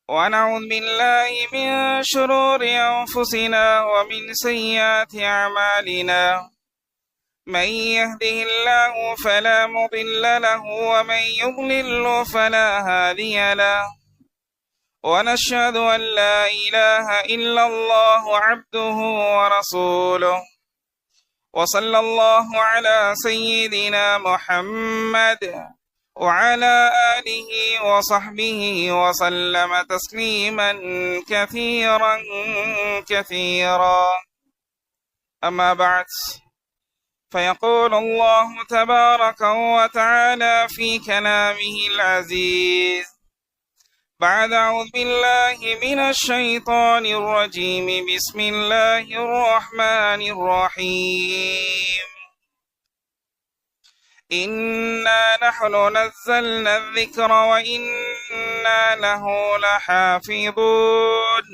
ونعوذ بالله من شرور أنفسنا ومن سيئات أعمالنا. من يهده الله فلا مضل له ومن يضلل فلا هادي له. ونشهد أن لا إله إلا الله عبده ورسوله. وصلى الله على سيدنا محمد وعلى آله وصحبه وسلم تسليما كثيرا كثيرا. أما بعد، فيقول الله تبارك وتعالى في كلامه العزيز بعد أعوذ بالله من الشيطان الرجيم. بسم الله الرحمن الرحيم. إنا نحن نزلنا الذكر وإنا له لحافظون.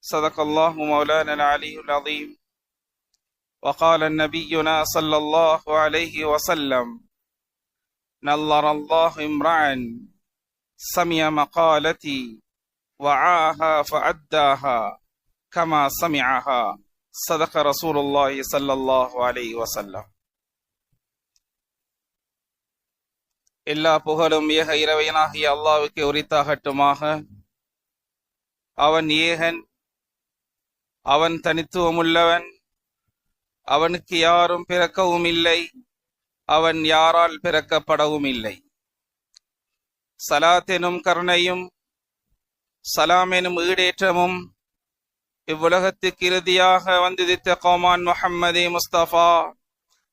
صدق الله مولانا العلي العظيم. وقال نبينا صلى الله عليه وسلم: نظر الله امرأ سمع مقالتي وعاها فأداها كما سمعها. صدق رسول الله صلى الله عليه وسلم. எல்லா புகழும் ஏக இறைவனாகிய அல்லாஹ்வுக்கு உரித்தாகட்டுமாக. அவன் ஏகன், அவன் தனித்துவமுள்ளவன், அவனுக்கு யாரும் பிறக்கவும் இல்லை, அவன் யாரால் பிறக்கப்படவும் இல்லை. சலாத் எனும் கருணையும் சலாம் எனும் ஈடேற்றமும் இவ்வுலகத்துக்கு இறுதியாக வந்துதித்த கோமான் முஹம்மதே முஸ்தபா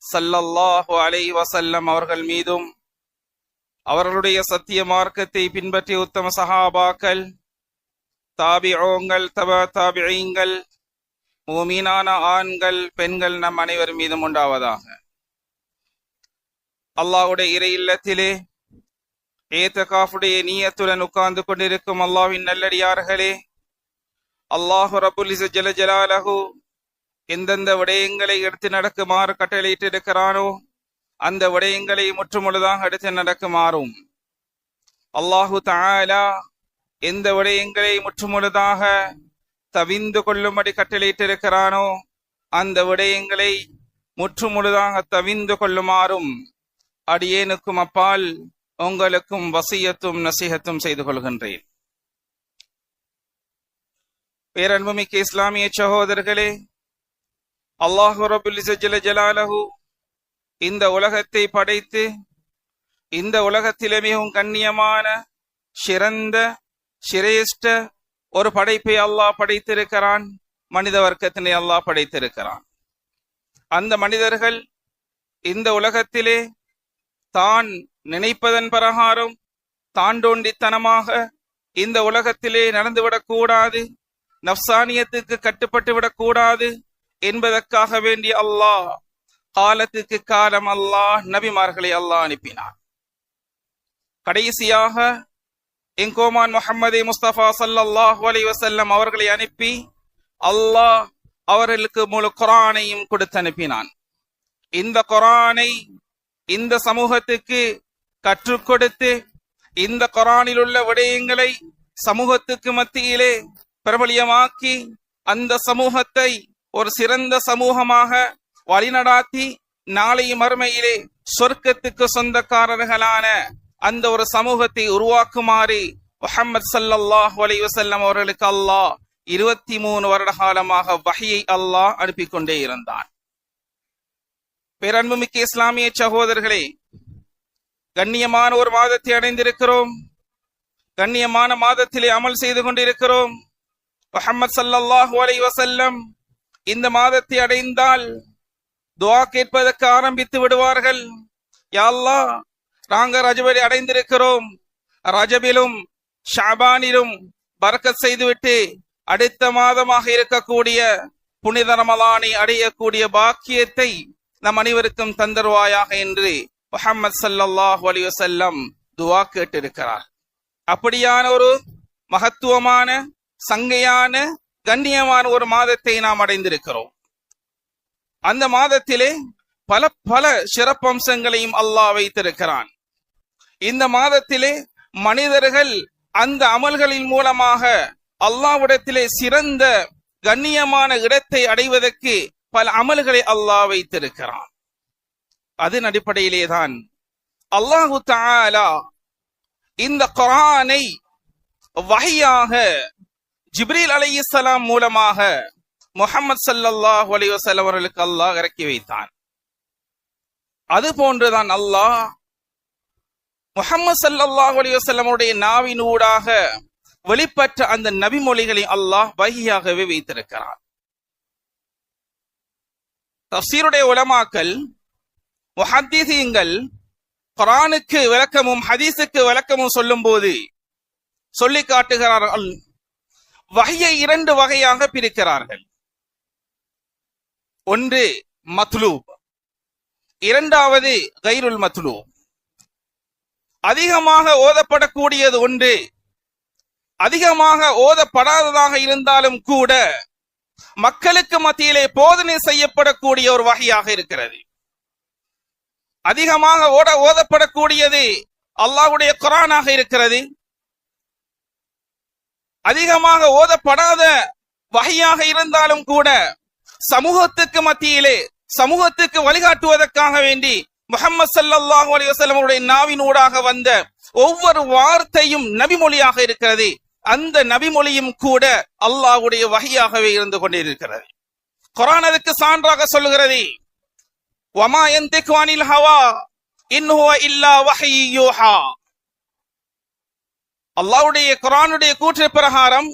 ஸல்லல்லாஹு அலைஹி வஸல்லம் அவர்கள் மீதும், அவர்களுடைய சத்திய மார்க்கத்தை பின்பற்றிய உத்தம சஹாபாக்கள், தாபிஊங்கள், தபா தாபிஈங்கள், மூமீனான ஆண்கள் பெண்கள் நம் அனைவர் மீதும் உண்டாவதாக. அல்லாஹ்வுடைய இறை இல்லத்திலே ஏத்தகாஃபுடைய நீயத்துடன் உட்கார்ந்து கொண்டிருக்கும் அல்லாஹ்வின் நல்லடியார்களே, அல்லாஹு ரப்புல் இஸ்ஸத் ஜல்ல ஜலாலஹு எந்தெந்த விடயங்களை எடுத்து நடக்குமாறு கட்டளையிட்டிருக்கிறானோ அந்த விடயங்களை முற்றுமுழுதாக எடுத்து நடக்குமாறும், அல்லாஹு தஆலா எந்த விடயங்களை முற்றுமுழுதாக தவிந்து கொள்ளும்படி கட்டளையிட்டிருக்கிறானோ அந்த விடயங்களை முற்றுமுழுதாக தவிந்து கொள்ளுமாறும் அடியேனுக்கும் அப்பால் உங்களுக்கும் வசியத்தும் நசீஹத்தும் செய்து கொள்கின்றேன். பேரன்புமிக்க இஸ்லாமிய சகோதரர்களே, அல்லாஹு ரப்புல் இஸ்ஸத் ஜல்ல ஜலாலஹு இந்த உலகத்தை படைத்து இந்த உலகத்திலே மிகவும் கண்ணியமான சிறந்த சிரேஷ்ட ஒரு படைப்பை அல்லாஹ் படைத்திருக்கிறான். மனித வர்க்கத்தினை அல்லாஹ் படைத்திருக்கிறான். அந்த மனிதர்கள் இந்த உலகத்திலே தான் நினைப்பதன் பிரகாரம் தாண்டோண்டித்தனமாக இந்த உலகத்திலே நடந்துவிடக் கூடாது, நஃப்சானியத்துக்கு கட்டுப்பட்டு விடக்கூடாது என்பதற்காக வேண்டி அல்லாஹ் காலத்துக்கு காலம் அல்லாஹ் நபிமார்களை அல்லாஹ் அனுப்பினார். கடைசியாக எங்கோமான் முஹம்மதே முஸ்தபா ஸல்லல்லாஹு அலைஹி வஸல்லம் அவர்களை அனுப்பி அல்லாஹ் அவர்களுக்கு முழு குர்ஆனையும் கொடுத்து அனுப்பினான். இந்த குர்ஆனை இந்த சமூகத்துக்கு கற்றுக் கொடுத்து இந்த குர்ஆனில் உள்ள விடயங்களை சமூகத்துக்கு மத்தியிலே பிரபலியமாக்கி அந்த சமூகத்தை ஒரு சிறந்த சமூகமாக வழிநடாத்தி நாளை மறுமையிலே சொர்க்கத்துக்கு சொந்தக்காரர்களான அந்த ஒரு சமூகத்தை உருவாக்குமாறு முஹம்மது ஸல்லல்லாஹு அலைஹி வஸல்லம் அவர்களுக்கு அல்லாஹ் 23 வருட காலமாக வஹியை அல்லாஹ் அனுப்பி கொண்டே இருந்தான். பேரன்புமிக்க இஸ்லாமிய சகோதரர்களே, கண்ணியமான ஒரு மாதத்தை அடைந்திருக்கிறோம். கண்ணியமான மாதத்திலே அமல் செய்து கொண்டிருக்கிறோம். முஹம்மது ஸல்லல்லாஹு அலைஹி வஸல்லம் இந்த மாதத்தை அடைந்தால் துஆ கேட்பதற்கு ஆரம்பித்து விடுவார்கள். யா அல்லாஹ், நாங்க ரஜபை அடைந்திருக்கிறோம், ரஜபிலும் ஷஅபானிலும் பரக்கத் செய்துவிட்டு அடுத்த மாதமாக இருக்கக்கூடிய புனித ரமலானை அடையக்கூடிய பாக்கியத்தை நம் அனைவருக்கும் தந்தருவாயாக என்று முஹம்மது ஸல்லல்லாஹு அலைஹி வஸல்லம் துஆ கேட்டிருக்கிறார். அப்படியான ஒரு மகத்துவமான சங்கையான கண்ணியமான ஒரு மாதத்தை நாம் அடைந்திருக்கிறோம். அந்த மாதத்திலே பல பல சிறப்பம்சங்களையும் அல்லாஹ் வைத்திருக்கிறான். இந்த மாதத்திலே மனிதர்கள் அந்த அமல்களின் மூலமாக அல்லாஹ்விடத்திலே சிறந்த கண்ணியமான இடத்தை அடைவதற்கு பல அமல்களை அல்லாஹ் வைத்திருக்கிறான். அதன் அடிப்படையிலேதான் அல்லாஹு தஆலா இந்த குர்ஆனை வஹியாக ஜிப்ரீல் அலைஹிஸ்ஸலாம் மூலமாக முஹம்மது ஸல்லல்லாஹு அலைஹி வஸல்லம் அவர்களுக்கு அல்லாஹ் இறக்கி வைத்தான். அது போன்றுதான் அல்லாஹ் முஹம்மது ஸல்லல்லாஹு அலைஹி வஸல்லம் உடைய நாவினூடாக வெளிப்பட்ட அந்த நபி மொழிகளை அல்லாஹ் வஹியாகவே வைத்திருக்கிறார். தஃசீருடைய உலமாக்கள், முஹத்திஸீன்கள் குர்ஆனுக்கு விளக்கமும் ஹதீஸுக்கு விளக்கமும் சொல்லும் போது சொல்லி காட்டுகிறார்கள். வஹியை 2 வகையாக பிரிக்கிறார்கள். ஒன்று மத்லூப், இரண்டாவது கைருல் மத்லூப். அதிகமாக ஓதப்படக்கூடியது ஒன்று, அதிகமாக ஓதப்படாததாக இருந்தாலும் கூட மக்களுக்கு மத்தியிலே போதனை செய்யப்படக்கூடிய ஒரு வகையாக இருக்கிறது. அதிகமாக ஓதப்படக்கூடியது அல்லாஹ்வுடைய குர்ஆனாக இருக்கிறது. அதிகமாக ஓதப்படாத வகையாக இருந்தாலும் கூட சமூகத்துக்கு மத்தியிலே சமூகத்துக்கு வழிகாட்டுவதற்காக வேண்டி முஹம்மது ஸல்லல்லாஹு அலைஹி வஸல்லம் அவருடைய நாவினூடாக வந்த ஒவ்வொரு வார்த்தையும் நபிமொழியாக இருக்கிறது. அந்த நபிமொழியும் கூட அல்லாஹ்வுடைய வஹியாகவே இருந்து கொண்டிருக்கிறது. குர்ஆன் அதுக்கு சான்றாக சொல்லுகிறது, வமா யன்திகு அனில் ஹவா இன் ஹுவ இல்லா வஹ்யு யூஹா. அல்லாஹ்வுடைய குர்ஆனுடைய கூற்று பிரகாரம்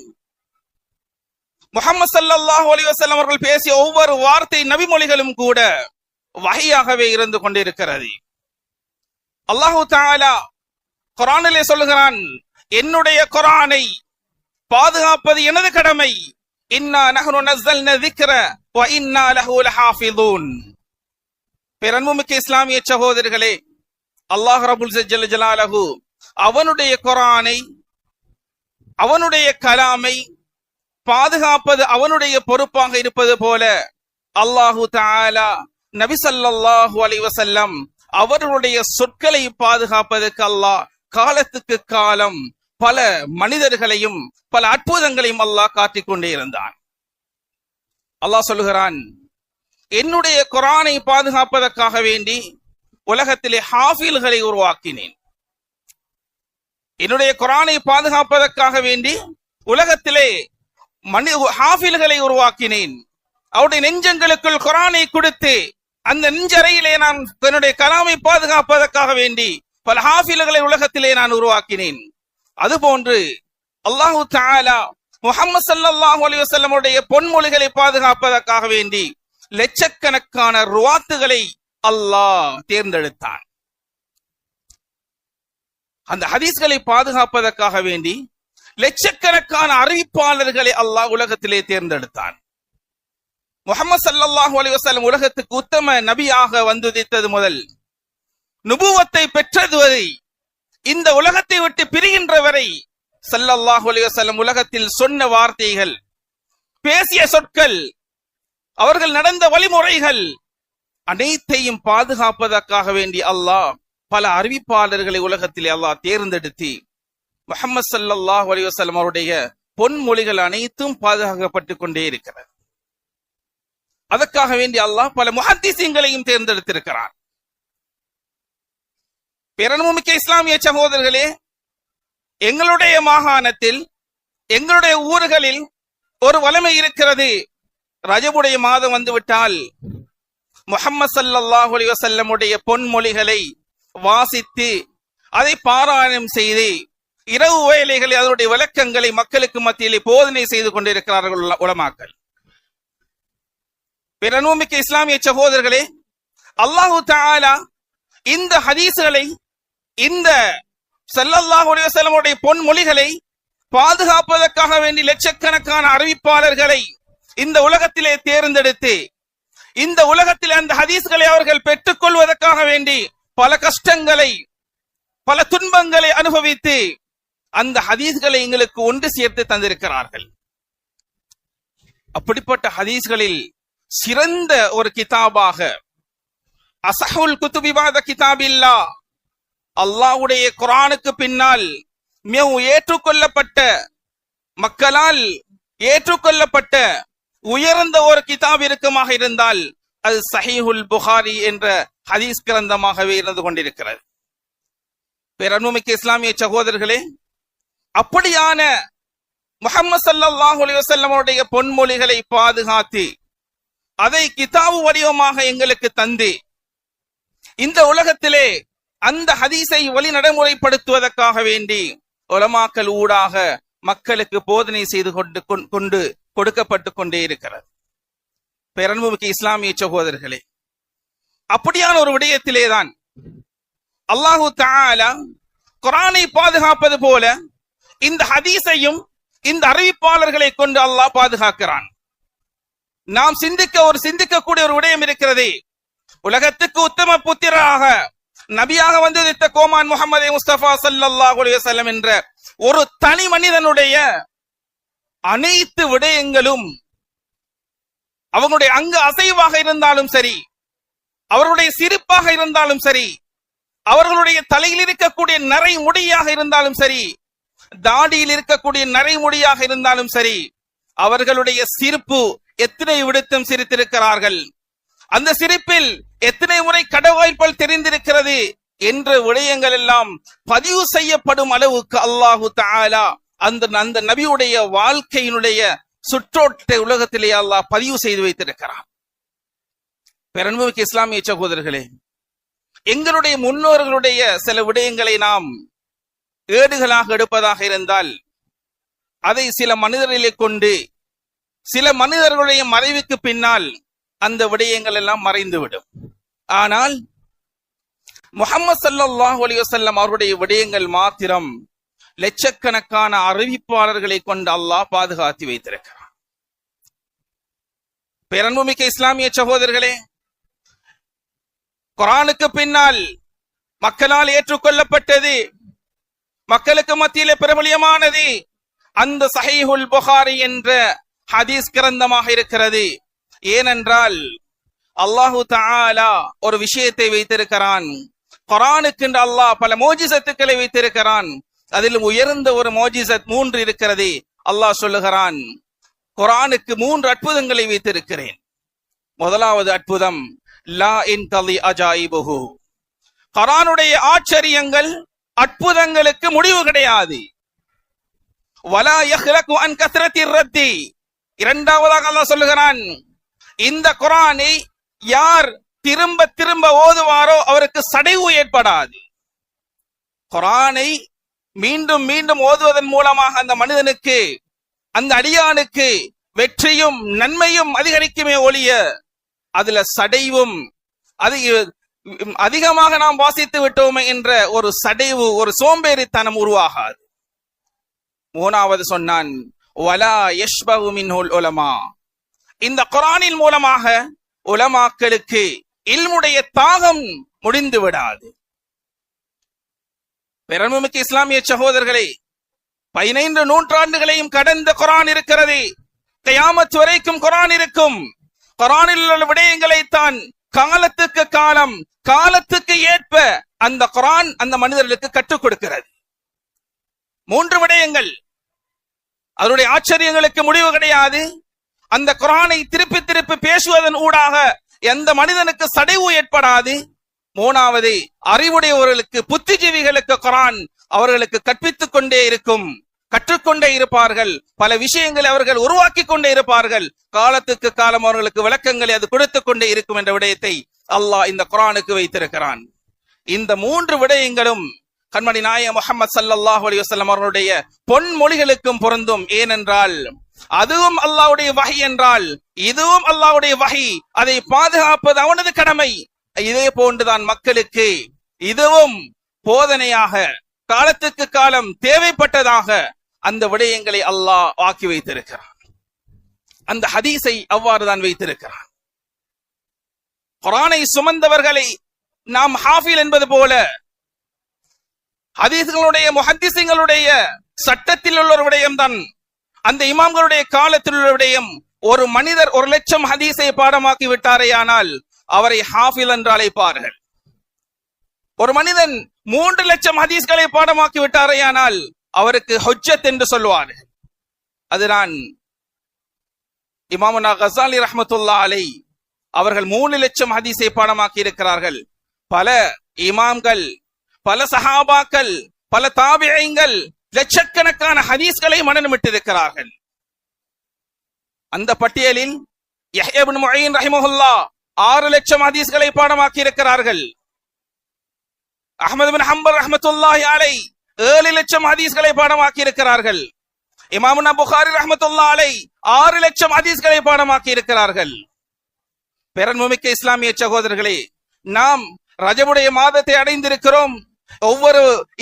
முஹம்மது ஸல்லல்லாஹு அலைஹி வஸல்லம் அவர்கள் பேசிய ஒவ்வொரு வார்த்தை நபிமொழிகளும் கூட வஹியாகவே இருந்து கொண்டிருக்கிறது. அல்லாஹு தஆலா குர்ஆனிலே சொல்லுகிறான், என்னுடைய குர்ஆனை பாதுகாப்பது எனது கடமை. இன்னா நஹ்னு நஸல்னா ذிக்ர வ இன்னா லஹு லஹாஃபிதூன். பெருமைமிக்க இஸ்லாமிய சகோதரர்களே, அல்லாஹ் ரப்புல் ஜல்ல ஜலாலஹு அவனுடைய குர்ஆனை, அவனுடைய கலாமை பாதுகாப்பது அவனுடைய பொறுப்பாக இருப்பது போல அல்லாஹு தஆலா நபி ஸல்லல்லாஹு அலைஹி வஸல்லம் அவர்களுடைய சொற்களை பாதுகாப்பதற்கு அல்லாஹ் காலத்துக்கு காலம் பல மனிதர்களையும் பல அற்புதங்களையும் அல்லாஹ் காட்டிக் கொண்டே இருந்தான். அல்லாஹ் சொல்லுகிறான், என்னுடைய குர்ஆனை பாதுகாப்பதற்காக வேண்டி உலகத்திலே ஹாஃபில்களை உருவாக்கினேன். என்னுடைய குர்ஆனை பாதுகாப்பதற்காக வேண்டி உலகத்திலே ஹாஃபில்களை உருவாக்கினேன். அவருடைய நெஞ்சங்களுக்குள் குர்ஆனை கொடுத்து அந்த நெஞ்சறையிலே நான் என்னுடைய கலாமை பாதுகாப்பதற்காக வேண்டி பல ஹாஃபில்களை உலகத்திலே நான் உருவாக்கினேன். அதுபோன்று அல்லாஹு தஆலா முஹம்மது ஸல்லல்லாஹு அலைஹி வஸல்லம் உடைய பொன்மொழிகளை பாதுகாப்பதற்காக வேண்டி லட்சக்கணக்கான ருவாத்துகளை அல்லாஹ் தேர்ந்தெடுத்தான். அந்த ஹதீஸ்களை பாதுகாப்பதற்காக வேண்டி லட்சக்கணக்கான அறிவிப்பாளர்களை அல்லாஹ் உலகத்திலே தேர்ந்தெடுத்தான். முஹம்மது ஸல்லல்லாஹு அலைஹி வஸல்லம் உலகத்துக்கு உத்தம நபியாக வந்துதித்தது முதல் நுபுவத்தை பெற்றது வரை, இந்த உலகத்தை விட்டு பிரிகின்ற வரை ஸல்லல்லாஹு அலைஹி வஸல்லம் உலகத்தில் சொன்ன வார்த்தைகள், பேசிய சொற்கள், அவர்கள் நடந்த வழிமுறைகள் அனைத்தையும் பாதுகாப்பதற்காக வேண்டி அல்லாஹ் பல அறிவிப்பாளர்களை உலகத்திலே அல்லாஹ் தேர்ந்தெடுத்து முஹம்மது ஸல்லல்லாஹு அலைஹி வஸல்லம் அவருடைய பொன்மொழிகள் அனைத்தும் பாதுகாக்கப்பட்டுக் கொண்டே இருக்கிறது. அதற்காக வேண்டி அல்லாஹ் பல முஹத்திஸீன்களையும் தேர்ந்தெடுத்திருக்கிறார். பெருமைமிக்க இஸ்லாமிய சகோதரர்களே, எங்களுடைய மாகாணத்தில் எங்களுடைய ஊர்களில் ஒரு வலிமை இருக்கிறது. ரஜபுடைய மாதம் வந்துவிட்டால் முஹம்மது ஸல்லல்லாஹு அலைஹி வஸல்லம் உடைய பொன்மொழிகளை வாசித்து அதை பாராயணம் செய்து இரவு வேளைகளில் அதனுடைய விளக்கங்களை மக்களுக்கு மத்தியிலே போதனை செய்து கொண்டிருக்கிறார்கள் உலமாக்கள். பெருமைமிக்க இஸ்லாமிய சகோதரர்களே, அல்லாஹு தஆலா இந்த ஹதீஸ்களை, இந்த ஸல்லல்லாஹு அலைஹி வஸல்லம் உடைய பொன்மொழிகளை பாதுகாப்பதற்காக வேண்டி லட்சக்கணக்கான அறிவிப்பாளர்களை இந்த உலகத்திலே தேர்ந்தெடுத்து இந்த உலகத்திலே அந்த ஹதீஸ்களை அவர்கள் பெற்றுக் கொள்வதற்காக வேண்டி பல கஷ்டங்களை பல துன்பங்களை அனுபவித்து அந்த ஹதீஸ்களை எங்களுக்கு ஒன்று சேர்த்து தந்திருக்கிறார்கள். அப்படிப்பட்ட ஹதீஸ்களில் சிறந்த ஒரு கிதாபாக அஸஹுல் குதுபி பஅத கிதாபில்லாஹ், அல்லாஹ்வுடைய குர்ஆனுக்கு பின்னால் ஏற்றுக்கொள்ளப்பட்ட மக்களால் ஏற்றுக்கொள்ளப்பட்ட உயர்ந்த ஒரு கிதாப் இருக்குமாக இருந்தால் அது சஹீஹுல் புகாரி என்ற ஹதீஸ் கிரந்தமாகவே இருந்து கொண்டிருக்கிறது. பேரன்புமிக்க இஸ்லாமிய சகோதரர்களே, அப்படியான முஹம்மது ஸல்லல்லாஹு அலைஹி வஸல்லம் அவருடைய பொன்மொழிகளை பாதுகாத்து அதை கிதாபு வடிவமாக எங்களுக்கு தந்து இந்த உலகத்திலே அந்த ஹதீஸை வழி நடைமுறைப்படுத்துவதற்காக வேண்டி உலமாக்கள் ஊடாக மக்களுக்கு போதனை செய்து கொண்டு கொடுக்கப்பட்டு கொண்டே இருக்கிறது. பேரன்புமிக்க இஸ்லாமிய சகோதரர்களே, அப்படியான ஒரு விடயத்திலேதான் அல்லாஹு தஆலா குர்ஆனை பாதுகாப்பது போல இந்த ஹதீஸையும் இந்த அறிவிப்பாளர்களை கொண்டு அல்லாஹ் பாதுகாக்கிறான். நாம் சிந்திக்கக்கூடிய ஒரு விடயம் இருக்கிறது. உலகத்துக்கு உத்தம புத்திராக நபியாக வந்திருந்த கோமான் முஹம்மது முஸ்தபா ஸல்லல்லாஹு அலைஹி வஸல்லம் என்ற ஒரு தனி மனிதனுடைய அனைத்து விடயங்களும் அவங்களுடைய அங்கு அசைவாக இருந்தாலும் சரி, அவர்களுடைய சிரிப்பாக இருந்தாலும் சரி, அவர்களுடைய தலையில் இருக்கக்கூடிய நரை முடியாக இருந்தாலும் சரி, தாடியில் இருக்கக்கூடிய நரை முடியாக இருந்தாலும் சரி, அவர்களுடைய சிரிப்பு எத்தனை விடுத்தும் சிரித்திருக்கிறார்கள், அந்த சிரிப்பில் எத்தனை முறை கடவாய்ப்பல் தெரிந்திருக்கிறது என்ற விடயங்கள் எல்லாம் பதிவு செய்யப்படும் அளவுக்கு அல்லாஹு தஆலா அந்த நபியுடைய வாழ்க்கையினுடைய சுற்றோட்ட உலகத்திலே அல்லாஹ் பதிவு செய்து வைத்திருக்கிறார். பேரன்புமிக்க இஸ்லாமிய சகோதரர்களே, எங்களுடைய முன்னோர்களுடைய சில விடயங்களை நாம் ஏடுகளாக எடுப்பதாக இருந்தால் அதை சில மனிதர்களை கொண்டு சில மனிதர்களுடைய மறைவுக்கு பின்னால் அந்த விடயங்கள் எல்லாம் மறைந்துவிடும். ஆனால் முஹம்மது ஸல்லல்லாஹு அலைஹி வஸல்லம் அவருடைய விடயங்கள் மாத்திரம் லட்சக்கணக்கான அறிவிப்பாளர்களை கொண்டு அல்லாஹ் பாதுகாத்து வைத்திருக்கிறார். பேரன்புமிக்க இஸ்லாமிய சகோதரர்களே, குர்ஆனுக்கு பின்னால் மக்களால் ஏற்றுக்கொள்ளப்பட்டது, மக்களுக்கு மத்தியிலே பிரபலியமானது அந்த சஹீஹுல் புகாரி என்ற ஹதீஸ் கிரந்தமாக இருக்கிறது. ஏனென்றால் அல்லாஹு தஆலா ஒரு விஷயத்தை வைத்திருக்கிறான். குர்ஆனுக்கு என்று அல்லாஹ் பல மோஜிசத்துக்களை வைத்திருக்கிறான். அதில் உயர்ந்த ஒரு மோஜிசத் 3 இருக்கிறது. அல்லாஹ் சொல்லுகிறான், குர்ஆனுக்கு 3 அற்புதங்களை வைத்திருக்கிறேன். முதலாவது அற்புதம் லா இன்தலி அஜாயிபுஹு, குர்ஆனுடைய ஆச்சரியங்கள் அற்புதங்களுக்கு முடிவு கிடையாது. வலா யஹ்லகு அன் கத்ரத்தி ரத்தி, இரண்டாவதாக அல்லாஹ் சொல்லுகிறான், இந்த குர்ஆனை யார் திரும்ப திரும்ப ஓதுவாரோ அவருக்கு சடைவு ஏற்படாது. குர்ஆனை மீண்டும் மீண்டும் ஓதுவதன் மூலமாக அந்த மனிதனுக்கு, அந்த அடியானுக்கு வெற்றியும் நன்மையும் அதிகரிக்குமே ஒழிய அதுல சடைவும் அதிகமாக நாம் வாசித்து விட்டோமே என்ற ஒரு சடைவு, ஒரு சோம்பேறித்தனம் உருவாகாது. மூணாவது சொன்னான் வலா யஷ்பஹு மின்ஹுல் உலமா, இந்த குர்ஆனின் மூலமாக உலமாக்களுக்கு இல்முடைய தாகம் முடிந்து விடாது. பெருமைமிக்க இஸ்லாமிய சகோதரர்களே, 15 நூற்றாண்டுகளையும் கடந்த குர்ஆன் இருக்கிறது. கியாமத் வரைக்கும் குர்ஆன் இருக்கும். குர்ஆனில் உள்ள விடயங்களை தான் காலத்துக்கு காலம், காலத்துக்கு ஏற்ப அந்த குர்ஆன் அந்த மனிதர்களுக்கு கற்றுக் கொடுக்கிறது. 3 விடயங்கள், அதனுடைய ஆச்சரியங்களுக்கு முடிவு கிடையாது. அந்த குர்ஆனை திருப்பி திருப்பி பேசுவதன் ஊடாக எந்த மனிதனுக்கு சடைவு ஏற்படாது. மூணாவது, அறிவுடையவர்களுக்கு, புத்திஜீவிகளுக்கு குர்ஆன் அவர்களுக்கு கற்பித்துக் கொண்டே இருக்கும், கற்றுக்கொண்டே இருப்பார்கள். பல விஷயங்களை அவர்கள் உருவாக்கி கொண்டே இருப்பார்கள். காலத்துக்கு காலம் அவர்களுக்கு விளக்கங்களை அது கொடுத்து கொண்டே இருக்கும் என்ற விடயத்தை அல்லாஹ் இந்த குர்ஆனுக்கு வைத்திருக்கிறான். இந்த 3 விடயங்களும் கண்மணி நாயகம் முஹம்மது ஸல்லல்லாஹு அலைஹி வஸல்லம் அவர்களுடைய பொன்மொழிகளுக்கும் பொருந்தும். ஏனென்றால் அதுவும் அல்லாஹ்வுடைய வஹி என்றால் இதுவும் அல்லாஹ்வுடைய வஹி, அதை பாதுகாப்பது அவனது கடமை. இதே போன்றுதான் மக்களுக்கு இதுவும் போதனையாக, காலத்துக்கு காலம் தேவைப்பட்டதாக அந்த விடயங்களை அல்லாஹ் ஆக்கி வைத்திருக்கிறான். அந்த ஹதீஸை அவ்வாறுதான் வைத்திருக்கிறான். குர்ஆனை சுமந்தவர்களை நாம் ஹாஃபில் என்பது போல ஹதீஸ்களுடைய முஹத்திஸிங்களுடைய சட்டத்தில் உள்ள ஒரு விடயம்தான் அந்த இமாம்களுடைய காலத்தில் உள்ள விடயம். ஒரு மனிதர் 1,00,000 ஹதீஸை பாடமாக்கி விட்டாரேயானால் அவரை ஹாஃபில் என்று அழைப்பார்கள். ஒரு மனிதன் 3,00,000 ஹதீஸ்களை பாடமாக்கி விட்டாரேயானால் அவருக்கு ஹுஜ்ஜத் என்று சொல்வார்கள். அதுதான் இமாமுனா கஸாலி ரஹ்மத்துல்லாஹி அலைஹி அவர்கள் 3 லட்சம் ஹதீஸை பாடமாக்கி இருக்கிறார்கள். பல இமாம்கள், பல சஹாபாக்கள், பல தாபிஈன்கள் லட்சக்கணக்கான ஹதீஸ்களை மனனமிட்டிருக்கிறார்கள். அந்த பட்டியலில் யஹ்யா இப்னு முஈன் ரஹிமஹுல்லாஹ் 6 லட்சம் ஹதீஸ்களை பாடமாக்கி இருக்கிறார்கள். அஹ்மத் பின் ஹம்பல் ரஹ்மத்துல்லாஹி அலைஹி 7 லட்சம் ஹதீஸ்களை பாடமாக்கி இருக்கிறார்கள். இமாமுனா புகாரி ரஹ்மத்துல்லாஹி அலைஹி 6 லட்சம் ஹதீஸ்களை பாடமாக்கி இருக்கிறார்கள். பெருமைமிக்க இஸ்லாமிய சகோதரர்களே, நாம் ரஜபுடைய மாதத்தை அடைந்திருக்கிறோம்.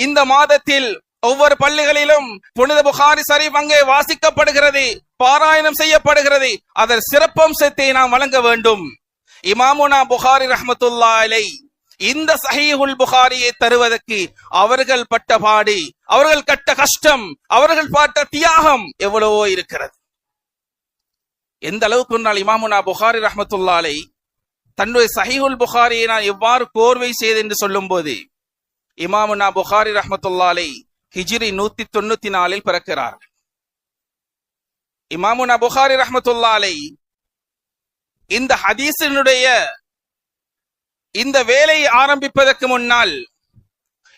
இந்த மாதத்தில் ஒவ்வொரு பள்ளிகளிலும் புனித புகாரி ஷரீஃப் அங்கே வாசிக்கப்படுகிறது, பாராயணம் செய்யப்படுகிறது. அதன் சிறப்பம்சத்தை நாம் வழங்க வேண்டும். இமாமுனா புகாரி ரஹ்மத்துல்லாஹி அலைஹி இந்த சஹீஹுல் புகாரியை தருவதற்கு அவர்கள் பட்ட பாடு, அவர்கள் கட்ட கஷ்டம், அவர்கள் பாட்ட தியாகம் எவ்வளவோ இருக்கிறது. எந்த அளவுக்கு இமாமுனா புகாரி ரஹ்மத்துல்லாஹி அலைஹி தன்னுடைய சஹீஹுல் புகாரியை நான் எவ்வாறு கோர்வை செய்து என்று சொல்லும் போது, இமாமுனா புகாரி ரஹ்மத்துல்லாஹி அலைஹி ஹிஜ்ரி 194 பிறக்கிறார்கள். இமாமுனா புகாரி ரஹ்மத்துல்லாஹி அலைஹி இந்த ஹதீஸினுடைய இந்த வேலையை ஆரம்பிப்பதற்கு முன்னால்,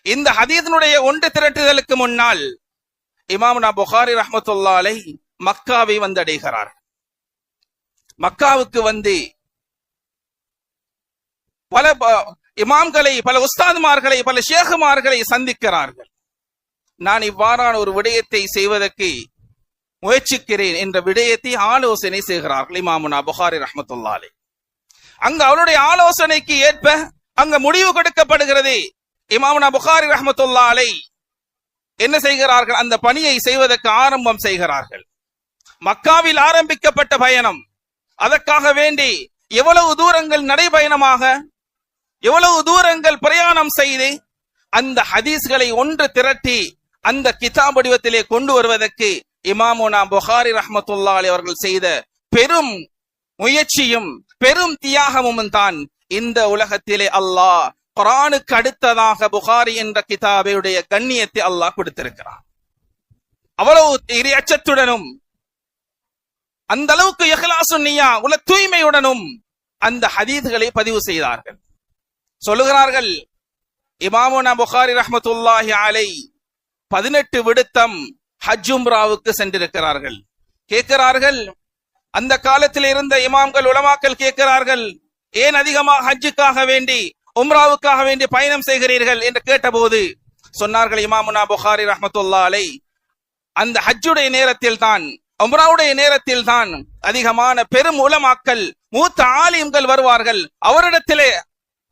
இந்த ஹதீஸினுடைய ஒன்று திரட்டுதலுக்கு முன்னால் இமாமுனா புகாரி ரஹ்மத்துல்லாஹி அலைஹி மக்காவை வந்தடைகிறார். மக்காவுக்கு வந்து பல இமாம்களை, பல உஸ்தாதுமார்களை, பல ஷேகுமார்களை சந்திக்கிறார்கள். நான் இவ்வாறான ஒரு விடயத்தை செய்வதற்கு முயற்சிக்கிறேன் என்ற விடயத்தை ஆலோசனை செய்கிறார்கள் இமாமுனா புகாரி ரஹ்மத்துல்லாஹி அலைஹி. அங்க அவருடைய ஆலோசனைக்கு ஏற்ப அங்க முடிவு கொடுக்கப்படுகிறது. இமாமுனா புகாரி ரஹ்மத்துல்லாஹி அலைஹி என்ன செய்கிறார்கள்? அந்த பணியை செய்வதற்கு ஆரம்பம் செய்கிறார்கள். மக்காவில் ஆரம்பிக்கப்பட்ட பயணம், அதற்காக வேண்டி எவ்வளவு தூரங்கள் நடைபயணமாக, எவ்வளவு தூரங்கள் பிரயாணம் செய்து அந்த ஹதீஸ்களை ஒன்று திரட்டி அந்த கிதாப் வடிவத்திலே கொண்டு வருவதற்கு இமாமுனா புகாரி ரஹ்மத்துல்லாஹி அலைஹி அவர்கள் செய்த பெரும் முயற்சியும் பெரும் தியாகமும் தான் இந்த உலகத்திலே அல்லாஹ் குர்ஆனுக்கு அடுத்ததாக புகாரி என்ற கிதாபுடைய கண்ணியத்தை அல்லாஹ் கொடுத்திருக்கிறார். அவ்வளவு இறையச்சத்துடனும் அந்த அளவுக்கு இஹ்லாசுன் நிய்யா உள்ள தூய்மையுடனும் அந்த ஹதீஸ்களை பதிவு செய்தார்கள். சொல்லுகிறார்கள், இமாமுனா புகாரி ரஹ்மத்துல்லாஹி அலைஹி 18 விடுத்தம் ஹஜ் உம்ராவுக்கு சென்றிருக்கிறார்கள். கேட்கிறார்கள், அந்த காலத்தில் இருந்த இமாம்கள், உலமாக்கள் கேட்கிறார்கள், ஏன் அதிகமாக ஹஜ்ஜுக்காக வேண்டி உம்ராவுக்காக வேண்டி பயணம் செய்கிறீர்கள் என்று கேட்டபோது சொன்னார்கள், இமாமுனா புகாரி ரஹ்மத்துல்லாஹி அலைஹி அந்த ஹஜ்ஜுடைய நேரத்தில் தான், உம்ராவுடைய நேரத்தில் தான் அதிகமான பெரும் உலமாக்கள், மூத்த ஆலிம்கள் வருவார்கள். அவரிடத்திலே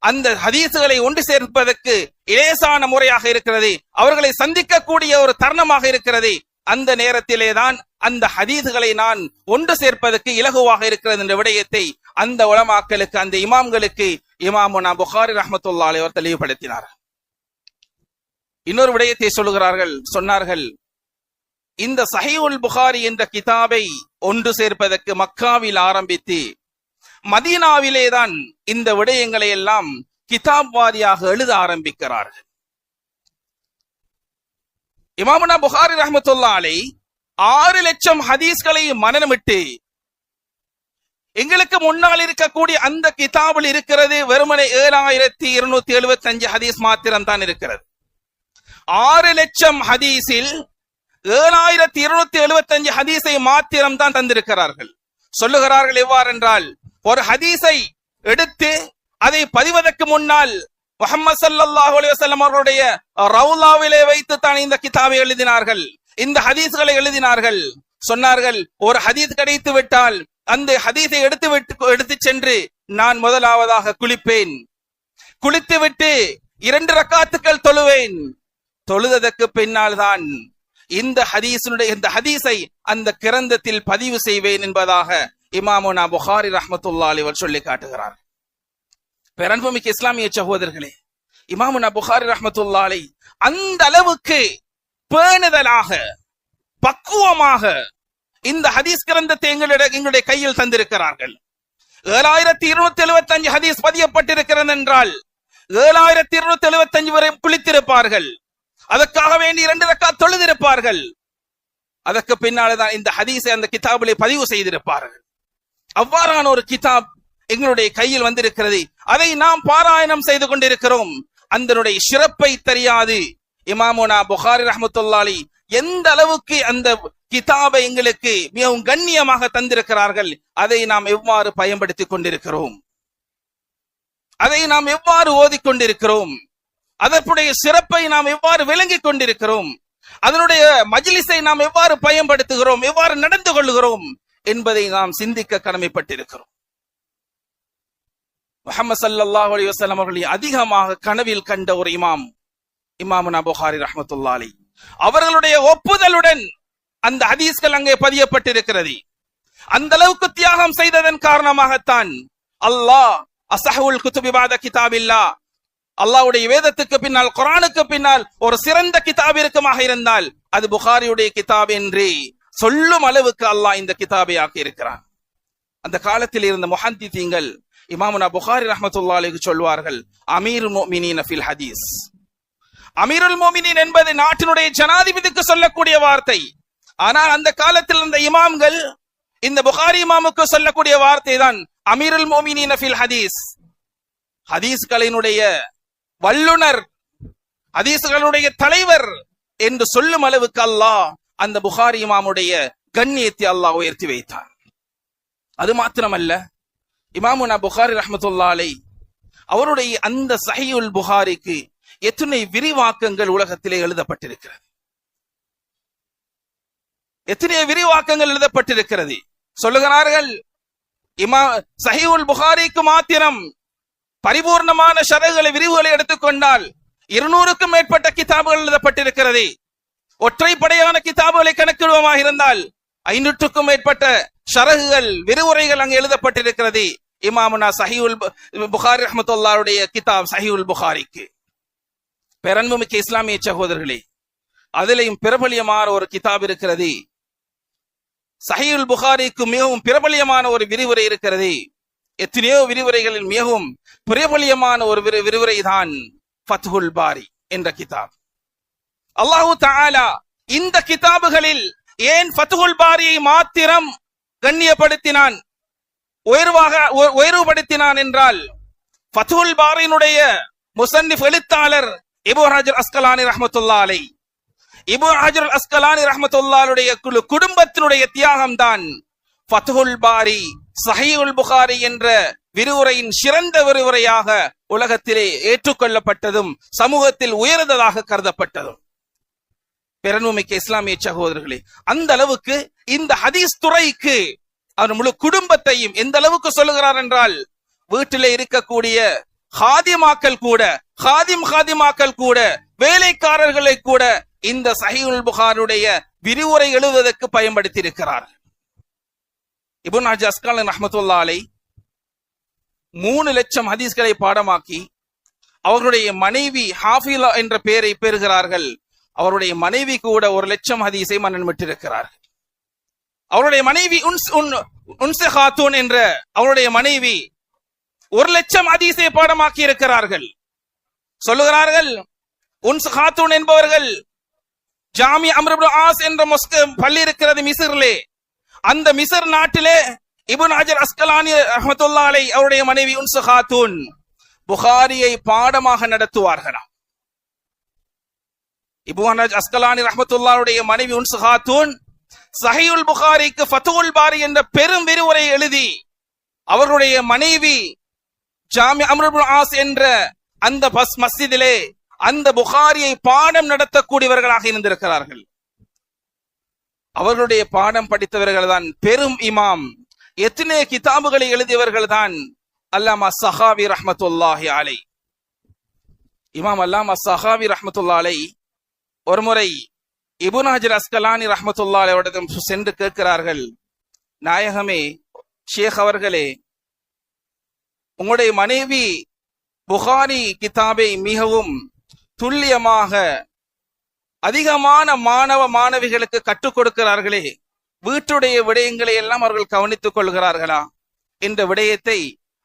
அந்த ஹதீசுகளை ஒன்று சேர்ப்பதற்கு இலேசான முறையாக இருக்கிறது, அவர்களை சந்திக்கக்கூடிய ஒரு தருணமாக இருக்கிறது. அந்த நேரத்திலே தான் அந்த ஹதீசுகளை நான் ஒன்று சேர்ப்பதற்கு இலகுவாக இருக்கிறது என்ற விடயத்தை அந்த உலமாக்களுக்கு, அந்த இமாம்களுக்கு இமாமுனா புகாரி ரஹ்மத்துல்லாஹி அலைஹி அவர் தெளிவுபடுத்தினார். இன்னொரு விடயத்தை சொல்லுகிறார்கள், சொன்னார்கள், இந்த சஹீஹுல் புகாரி என்ற கிதாபை ஒன்று சேர்ப்பதற்கு மக்காவில் ஆரம்பித்து மதீனாவிலே தான் இந்த விடயங்களை எல்லாம் கிதாப் வாரியாக எழுத ஆரம்பிக்கிறார்கள். இமாமுனா புகாரி ரஹ்மத்துல்லாஹி அலைஹி 6 லட்சம் ஹதீஸ்களை மனனமிட்டு, எங்களுக்கு முன்னால் இருக்கக்கூடிய அந்த கிதாபில் இருக்கிறது வெறுமனே 7275 ஹதீஸ் மாத்திரம் தான் இருக்கிறது. 6 லட்சம் ஹதீஸில் 7275 ஹதீஸை மாத்திரம் தான் தந்திருக்கிறார்கள். சொல்லுகிறார்கள் எவ்வாறென்றால், ஒரு ஹதீஸை எடுத்து அதை பதிவதற்கு முன்னால் முஹம்மது ஸல்லல்லாஹு அலைஹி வஸல்லம் அவர்களுடைய ரவுலாவிலே வைத்து தான் இந்த கிதாபை எழுதினார்கள், இந்த ஹதீஸ்களை எழுதினார்கள். சொன்னார்கள், ஒரு ஹதீஸ் கிடைத்து விட்டால் அந்த ஹதீஸை எடுத்து சென்று நான் முதலாவதாக குளிப்பேன், குளித்துவிட்டு 2 ரக்காத்துக்கள் தொழுவேன், தொழுதற்கு பின்னால் தான் இந்த ஹதீஸை அந்த கிரந்தத்தில் பதிவு செய்வேன் என்பதாக இமாமுனா புகாரி ரஹ்மத்துல்லாஹி அலைஹி சொல்லி காட்டுகிறார். பேரன்புமிக்க இஸ்லாமிய சகோதரர்களே, இமாமுனா புகாரி ரஹ்மத்துல்லாஹி அலைஹி அந்த அளவுக்கு பேணுதலாக, பக்குவமாக இந்த ஹதீஸ் கிரந்தத்தை எங்களுடைய கையில் தந்திருக்கிறார்கள். 7275 ஹதீஸ் பதியப்பட்டிருக்கிறது என்றால் 7275 வரை குளித்திருப்பார்கள். அதற்காக வேண்டி 2 ரக்காத் தொழுதிருப்பார்கள். அதற்கு பின்னால்தான் இந்த ஹதீஸை அந்த கிதாபிலே பதிவு செய்திருப்பார்கள். அவ்வாறான ஒரு கிதாப் எங்களுடைய கையில் வந்திருக்கிறது. அதை நாம் பாராயணம் செய்து கொண்டிருக்கிறோம். அதனுடைய சிறப்பை தெரியாது. இமாமுனா புகாரி ரஹ்மத்துல்லாஹி எந்த அளவுக்கு அந்த கிதாபை எங்களுக்கு மிகவும் கண்ணியமாக தந்திருக்கிறார்கள், அதை நாம் எவ்வாறு பயன்படுத்திக் கொண்டிருக்கிறோம், அதை நாம் எவ்வாறு ஓதிக்கொண்டிருக்கிறோம், அதனுடைய சிறப்பை நாம் எவ்வாறு விளங்கிக் கொண்டிருக்கிறோம், அதனுடைய மஜ்லிஸை நாம் எவ்வாறு பயன்படுத்துகிறோம், எவ்வாறு நடந்து கொள்கிறோம் என்பதை நாம் சிந்திக்க கடமைப்பட்டிருக்கிறோம். முஹம்மது ஸல்லல்லாஹு அலைஹி வஸல்லம் அவர்களை அதிகமாக கனவில் கண்ட ஒரு இமாமுனா புகாரி ரஹ்மத்துல்லாஹி அவர்களுடைய ஒப்புதலுடன் அந்த ஹதீஸ்கள் அங்கே பதியப்பட்டிருக்கிறது. அந்த அளவுக்கு தியாகம் செய்ததன் காரணமாகத்தான் அல்லாஹ் அஸஹுல் குதுபி பஅத கிதாபில்லாஹ், அல்லாஹ்வுடைய வேதத்துக்கு பின்னால் குர்ஆனுக்கு பின்னால் ஒரு சிறந்த கிதாப் இருக்குமாக இருந்தால் அது புகாரியுடைய கிதாப் என்று சொல்லும் அளவுக்கு அல்லாஹ் இந்த கிதாபை ஆக்கி இருக்கிறான். அந்த காலத்தில் இருந்த முஹத்திதீன்கள் இமாமுனா புகாரி ரஹ்மத்துல்லாஹி அலைஹி சொல்வார்கள், அமீருல் முஃமினீன ஃபில் ஹதீஸ். அமீருல் முஃமினீன் என்பது நாட்டினுடைய ஜனாதிபதிக்கு சொல்லக்கூடிய வார்த்தை. ஆனால் அந்த காலத்தில் இந்த இமாம்கள் இந்த புகாரி இமாமுக்கு சொல்லக்கூடிய வார்த்தை தான் அமீருல் முஃமினீன ஃபில் ஹதீஸ். ஹதீஸ்களினுடைய வல்லுனர், ஹதீஸ்களுடைய தலைவர் என்று சொல்லும் அளவுக்கு அல்லாஹ் அந்த புகாரி இமாமுடைய கண்ணியத்தை அல்லாஹ் உயர்த்தி வைத்தான். அது மாத்திரமல்ல, இமாமுனா புகாரி ரஹ்மத்துல்லாஹி அலைஹி அவருடைய அந்த சஹீஹுல் புகாரிக்கு எத்தனை விரிவாக்கங்கள் உலகத்திலே எழுதப்பட்டிருக்கிறது, எத்தனை விரிவாக்கங்கள் எழுதப்பட்டிருக்கிறது. சொல்லுகிறார்கள், சஹீஹுல் புகாரிக்கு மாத்திரம் பரிபூர்ணமான ஷரஹ்களை விரிவுகளை எடுத்துக்கொண்டால் 200க்கும் மேற்பட்ட கிதாபுகள் எழுதப்பட்டிருக்கிறது. ஒற்றைப்படையான கிதாபுகளை கணக்கிடுவோமாக இருந்தால் 500க்கும் மேற்பட்ட ஷரஹ்கள் விரிவுரைகள் அங்கு எழுதப்பட்டிருக்கிறது. இமாமுனா சஹீஹுல் புகாரி ரஹ்மத்துல்லாஹுடைய கிதாப் சஹீஹுல் புகாரிக்கு. பெரன்புமிக்க இஸ்லாமிய சகோதரர்களே, அதிலேயும் பிரபலியமான ஒரு கிதாப் இருக்கிறது. சஹீஹுல் புகாரிக்கு மிகவும் பிரபலியமான ஒரு விரிவுரை இருக்கிறது. எத்தனையோ விரிவுரைகளில் மிகவும் பிரபலியமான ஒரு விரிவுரை தான் ஃபத்ஹுல் பாரி என்ற கிதாப். அல்லாஹு தஆலா இந்த கிதாபுகளில் ஏன் ஃபத்ஹுல் பாரியை மாத்திரம் கண்ணியப்படுத்தினான், உயர்வுபடுத்தினான் என்றால், ஃபத்ஹுல் பாரியினுடைய முஸன்னிஃப் எழுத்தாளர் இப்னு ஹஜர் அஸ்கலானி ரஹ்மத்துல்லாஹி அலைஹி, இப்னு ஹஜர் அஸ்கலானி ரஹ்மத்துல்லாஹியுடைய குடும்பத்தினுடைய தியாகம் தான் ஃபத்ஹுல் பாரி சஹீஹுல் புகாரி என்ற விரிவுரையின் சிறந்த விரிவுரையாக உலகத்திலே ஏற்றுக்கொள்ளப்பட்டதும் சமூகத்தில் உயர்ந்ததாக கருதப்பட்டதும். பெருமைமிக்க இஸ்லாமிய சகோதரர்களே, அந்த அளவுக்கு இந்த ஹதீஸ் துறைக்கு அவர் முழு குடும்பத்தையும் எந்த அளவுக்கு சொல்லுகிறார் என்றால், வீட்டிலே இருக்கக்கூடிய ஹாதிமாக்கள் கூட, ஹாதிமாக்கள் கூட, வேலைக்காரர்களை கூட இந்த சஹீஹுல் புகாரியுடைய விரிவுரை எழுதுவதற்கு பயன்படுத்தி இருக்கிறார். இப்னு ஹஜர் அஸ்கலானி ரஹ்மத்துல்லாஹி அலைஹி 3 லட்சம் ஹதீஸ்களை பாடமாக்கி அவர்களுடைய மனைவி ஹாஃபிலா என்ற பெயரை பெறுகிறார்கள். அவருடைய மனைவி கூட 1 லட்சம் ஹதீஸை மன்னன் விட்டிருக்கிறார்கள். அவருடைய மனைவி உன்ஸ் ஹாத்தூன் என்ற அவருடைய மனைவி 1 லட்சம் ஹதீஸை பாடமாக்கி இருக்கிறார்கள். சொல்லுகிறார்கள், உன்ஸ் ஹாத்தூன் என்பவர்கள் ஜாமி அம்ர் இப்னு ஆஸ் என்ற பள்ளி இருக்கிறது மிஸ்ரிலே. அந்த மிஸ்ர் நாட்டிலே இப்னு ஹஜர் அஸ்கலானி ரஹ்மத்துல்லாஹி அலைஹி அவருடைய மனைவி உன்ஸ் ஹாத்தூன் புகாரியை பாடமாக நடத்துவார்களாம். இப்னு ஹஜர் அஸ்கலானி ரஹ்மத்துல்லாஹியுடைய மனைவி உன்ஸ் ஹாத்தூன் சஹீஹுல் புகாரிக்கு ஃபத்ஹுல் பாரி என்ற பெரும் விரிவுரை எழுதி அவர்களுடைய மனைவி ஜாமி அம்ர் இப்னு ஆஸ் என்ற அந்த மஸ்ஜிதிலே அந்த புகாரியை பாடம் நடத்தக்கூடியவர்களாக இருந்திருக்கிறார்கள். அவர்களுடைய பாடம் படித்தவர்கள் தான் பெரும் இமாம், எத்தனை கிதாபுகளை எழுதியவர்கள் தான் அல்லாமா ஸஹாவி ரஹ்மத்துல்லாஹி அலைஹி. இமாம் அல்லாமா ஸஹாவி ரஹ்மத்துல்லாஹி அலைஹி ஒரு முறை இப்னு ஹஜர் அஸ்கலானி ரஹ்மத்துல்லாஹி அலைஹிடம் சென்று கேட்கிறார்கள், நாயகமே, ஷேக் அவர்களே, உங்களுடைய மனைவி புகாரி கிதாபை மிகவும் துல்லியமாக அதிகமான மாணவிகளுக்கு கற்றுக் கொடுக்கிறார்களே, வீட்டுடைய விடயங்களை எல்லாம் அவர்கள் கவனித்துக் கொள்கிறார்களா என்ற விடயத்தை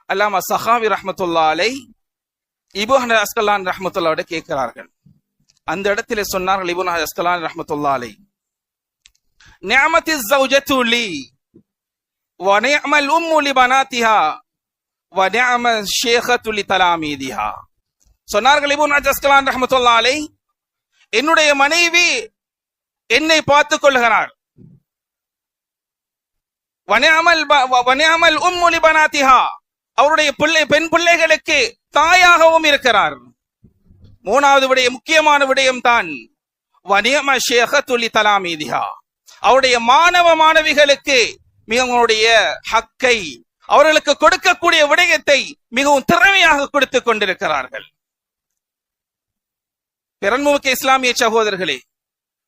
அல்லாமா ஸஹாவி ரஹ்மத்துல்லாஹி அலைஹி இப்னு ஹஜர் அஸ்கலானி ரஹ்மத்துல்லாஹி கேட்கிறார்கள். அந்த இடத்திலே சொன்னார்கள் இப்னு அஸ்கலானி ரஹ்மத்துல்லாஹி அலைஹி, நிஅமத்திஸ் ஸௌஜத்து லி வ நிஅமல் உம்மு லி பனாத்திஹா வ நிஅம ஷேഖத்து லி தலாமீதிஹா. சொன்னார்கள் இப்னு அஸ்கலானி ரஹ்மத்துல்லாஹி அலைஹி, என்னுடைய மனைவி என்னை பார்த்துக் கொள்கிறார். வ நிஅமல் உம்மு லி பனாத்திஹா, அவருடைய பெண் பிள்ளைகளுக்கு தாயாகவும் இருக்கிறார். மூணாவது விடயம், முக்கியமான விடயம் தான் வனியம ஷேഖத்து லி தலாமீதிஹா, அவருடைய மாணவ மாணவிகளுக்கு மிகவுடைய ஹக்கை, அவர்களுக்கு கொடுக்கக்கூடிய விடயத்தை மிகவும் திறமையாக கொடுத்துக் கொண்டிருக்கிறார்கள். பெருமைமிக்க இஸ்லாமிய சகோதரர்களே,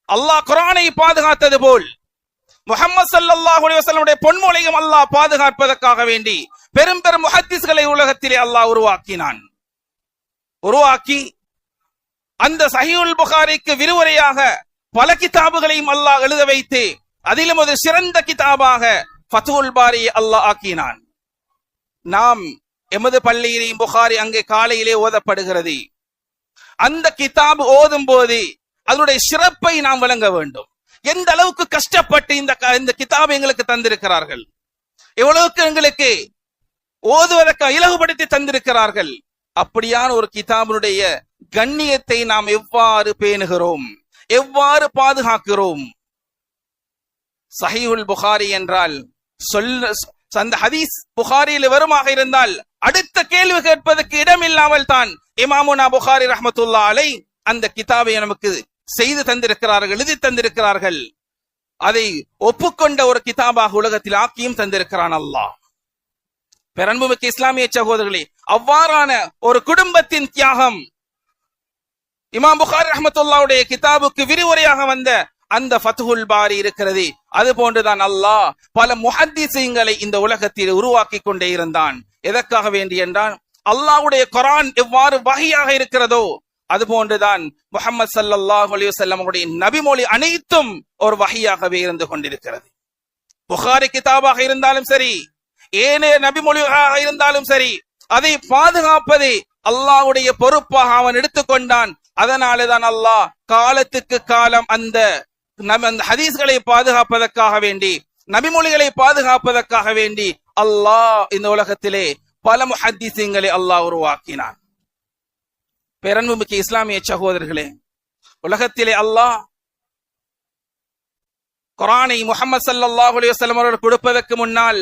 அல்லாஹ் குர்ஆனை பாதுகாத்தது போல் முஹம்மது ஸல்லல்லாஹு அலைஹி வஸல்லம் பொன்மொழியும் அல்லாஹ் பாதுகாப்பதற்காக வேண்டி பெரும் பெரும் முஹத்திஸ்களை உலகத்திலே அல்லாஹ் உருவாக்கி அந்த சஹீஹுல் புகாரிக்கு விரிவுரையாக பல கிதாபுகளையும் அல்லாஹ் எழுத வைத்து அதிலும் ஒரு சிறந்த கிதாபாக ஃபத்ஹுல் பாரி அல்லாஹ் ஆக்கினான். நாம் எமது பள்ளியிலேயும் புகாரி அங்கே காலையிலே ஓதப்படுகிறது. அந்த கிதாப் ஓதும் போது அதனுடைய சிறப்பை நாம் விளங்க வேண்டும். எந்த அளவுக்கு கஷ்டப்பட்டு இந்த கிதாபை எங்களுக்கு தந்திருக்கிறார்கள், எவ்வளவுக்கு எங்களுக்கு ஓதுவதற்கு இலகுபடுத்தி தந்திருக்கிறார்கள். அப்படியான ஒரு கிதாபினுடைய கண்ணியத்தை நாம் எவ்வாறு பேணுகிறோம், எவ்வாறு பாதுகாக்கிறோம்? சஹீஹுல் புகாரி என்றால் அந்த ஹதீஸ் புகாரியில் வருமாக இருந்தால் அடுத்த கேள்வி கேட்பதற்கு இடம் இல்லாமல் தான் இமாமுனா புகாரி ரஹ்மத்துல்லாஹி அலைஹி அந்த கிதாபை நமக்கு செய்து தந்திருக்கிறார்கள், எழுதி தந்திருக்கிறார்கள். அதை ஒப்புக்கொண்ட ஒரு கிதாபாக உலகத்தில் ஆக்கியும் தந்திருக்கிறான் அல்லாஹ். பெருமைமிக்க இஸ்லாமிய சகோதரர்களே, அவ்வாறான ஒரு குடும்பத்தின் தியாகம் இமாம் புகாரி ரஹ்மத்துல்லாஹுடைய கிதாபுக்கு விரிவுரையாக வந்த அந்த ஃபத்ஹுல் பாரி இருக்கிறது. அது போன்றுதான் அல்லாஹ் பல முஹத்திஸீன்களை இந்த உலகத்தில் உருவாக்கி கொண்டே இருந்தான். எதற்காக வேண்டி என்றால், அல்லாஹ்வுடைய குர்ஆன் எவ்வாறு வஹியாக இருக்கிறதோ அது போன்றுதான் முஹம்மது ஸல்லல்லாஹு அலைஹி வஸல்லம் உடைய நபிமொழி அனைத்தும் ஒரு வஹியாகவே இருந்து கொண்டிருக்கிறது. புகாரி கிதாபாக இருந்தாலும் சரி, ஏனைய நபிமொழியாக இருந்தாலும் சரி, அதை பாதுகாப்பது அல்லாஹ்வுடைய பொறுப்பாக அவன் எடுத்துக்கொண்டான். அதனாலேதான் அல்லாஹ் காலத்துக்கு காலம் அந்த ஹதீஸ்களை பாதுகாப்பதற்காக வேண்டி, நபிமொழிகளை பாதுகாப்பதற்காக வேண்டி அல்லாஹ் இந்த உலகத்திலே பல முஹத்திஸீன்களை அல்லாஹ் உருவாக்கினான். பேரன்புமிக்க இஸ்லாமிய சகோதரர்களே, உலகத்திலே அல்லாஹ் குர்ஆனை முஹம்மது ஸல்லல்லாஹு அலைஹி வஸல்லம் அவர்கள் கொடுப்பதற்கு முன்னால்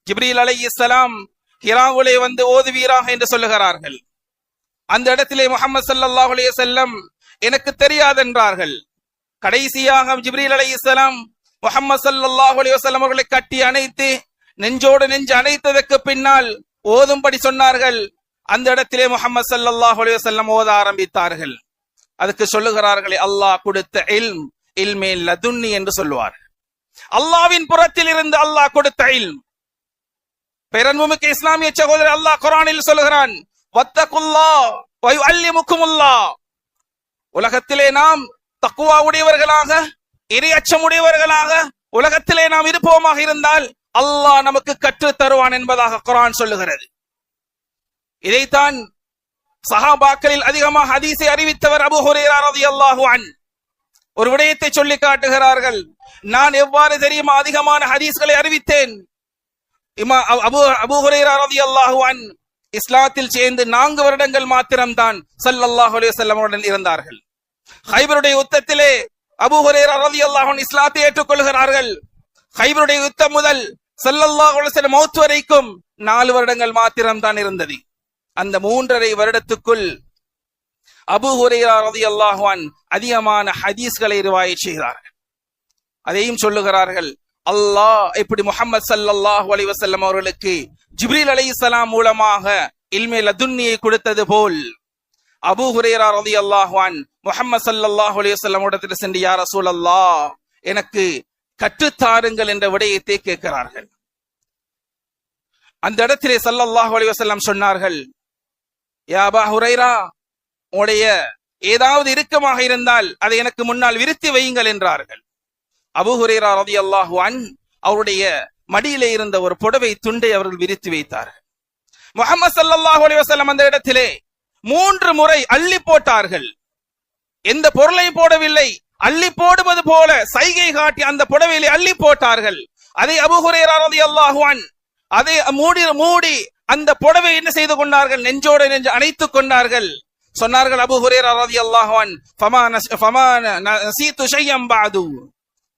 ஜிப்ரீல் அலைஹிஸ்ஸலாம் ஹிராவிலே வந்து ஓதுவீராக என்று சொல்லுகிறார்கள். அந்த இடத்திலே முஹம்மது ஸல்லல்லாஹு அலைஹி வஸல்லம் எனக்கு தெரியாது என்றார்கள். கடைசியாக ஜிப்ரீல் அலைஹிஸ்ஸலாம் முஹம்மது ஸல்லல்லாஹு அலைஹி வஸல்லம் அவர்களை கட்டி அணைத்து நெஞ்சோடு நெஞ்சு அணைத்ததற்கு பின்னால் ஓதும்படி சொன்னார்கள். அந்த இடத்திலே முஹம்மது ஸல்லல்லாஹு அலைஹி வஸல்லம் ஓத ஆரம்பித்தார்கள். அதுக்கு சொல்லுகிறார்களே, அல்லாஹ் கொடுத்த இல்மே லதுன்னி என்று சொல்லுவார். அல்லாஹ்வின் புறத்தில் இருந்து அல்லாஹ் கொடுத்த இல்ம். பேரன்புமிக்க இஸ்லாமிய சகோதரர், அல்லாஹ் குர்ஆனில் சொல்லுகிறான், வத்தகுல்லாஹ் வ யுஅல்லிமுக்குமுல்லாஹ். உலகத்திலே நாம் தக்வா உடையவர்களாக, இறையச்சம் உடையவர்களாக உலகத்திலே நாம் இருப்போமாக இருந்தால் அல்லாஹ் நமக்கு கற்றுத் தருவான் என்பதாக குர்ஆன் சொல்லுகிறது. இதைத்தான் சஹாபாக்களில் அதிகமாக ஹதீஸை அறிவித்தவர் அபூ ஹுரைரா ரலியல்லாஹு அன்ஹு ஒரு விடயத்தை சொல்லி காட்டுகிறார்கள். நான் எவ்வாறு தெரியுமா அதிகமான ஹதீஸ்களை அறிவித்தேன்? அபூ ஹுரைரா ரலியல்லாஹு அன்ஹு இஸ்லாத்தில் சேர்ந்து 4 வருடங்கள் மாத்திரம்தான் ஸல்லல்லாஹு அலைஹி வஸல்லம் உடன் இருந்தார்கள். கைபருடைய யுத்தத்திலே அபூ ஹுரைரா ரலியல்லாஹு அன்ஹு இஸ்லாத்தை ஏற்றுக்கொள்கிறார்கள். கைபருடைய யுத்தம் முதல் ஸல்லல்லாஹு அலைஹி வஸல்லம் மௌத் வரைக்கும் 4 வருடங்கள் மாத்திரம்தான் இருந்தது. அந்த 3.5 வருடத்துக்குள் அபூ ஹுரைரா ரலியல்லாஹு அன்ஹு அதிகமான ஹதீஸ்களை ரிவாயத் செய்கிறார்கள். அதையும் சொல்லுகிறார்கள், அல்லாஹ் எப்படி முஹம்மது ஸல்லல்லாஹு அலைஹி வஸல்லம் அவர்களுக்கு ஜிப்ரீல் அலைஹிஸ்ஸலாம் மூலமாக இல்மே லதுன்னியை கொடுத்தது போல் அபூ ஹுரைரா ரலியல்லாஹு அன்ஹு முஹம்மது ஸல்லல்லாஹு அலைஹி வஸல்லம் இடத்தில் சென்று, யா ரசூலல்லாஹ், எனக்கு கற்றுத்தாருங்கள் என்ற விடயத்தை கேட்கிறார்கள். அந்த இடத்திலே ஸல்லல்லாஹு அலைஹி வஸல்லம் சொன்னார்கள், யா அபூ ஹுரைரா, உடைய ஏதாவது இறுக்கமாக இருந்தால் அதை எனக்கு முன்னால் விரித்து வையுங்கள் என்றார்கள். அபூ ஹுரைரா ரலியல்லாஹு அன்ஹு அவருடைய மடியிலே இருந்த ஒரு புடவை துண்டை அவர்கள் விரித்து வைத்தார்கள். முஹம்மது ஸல்லல்லாஹு அலைஹி வஸல்லம் அந்த இடத்திலே 3 முறை அள்ளி போட்டார்கள். எந்த பொருளை போடவில்லை, அள்ளி போடுவது போல சைகை காட்டி அந்த புடவையிலே அள்ளி போட்டார்கள். அதை அபூ ஹுரைரா ரலியல்லாஹு அன்ஹு அதை மூடி அந்த புடவை என்ன செய்து கொண்டார்கள், நெஞ்சோடு நெஞ்சு அணைத்துக் கொண்டார்கள். சொன்னார்கள் அபூ ஹுரைரா ரலியல்லாஹு அன்ஹு, ஃபமா நஸீது ஷைஅன் பஅது,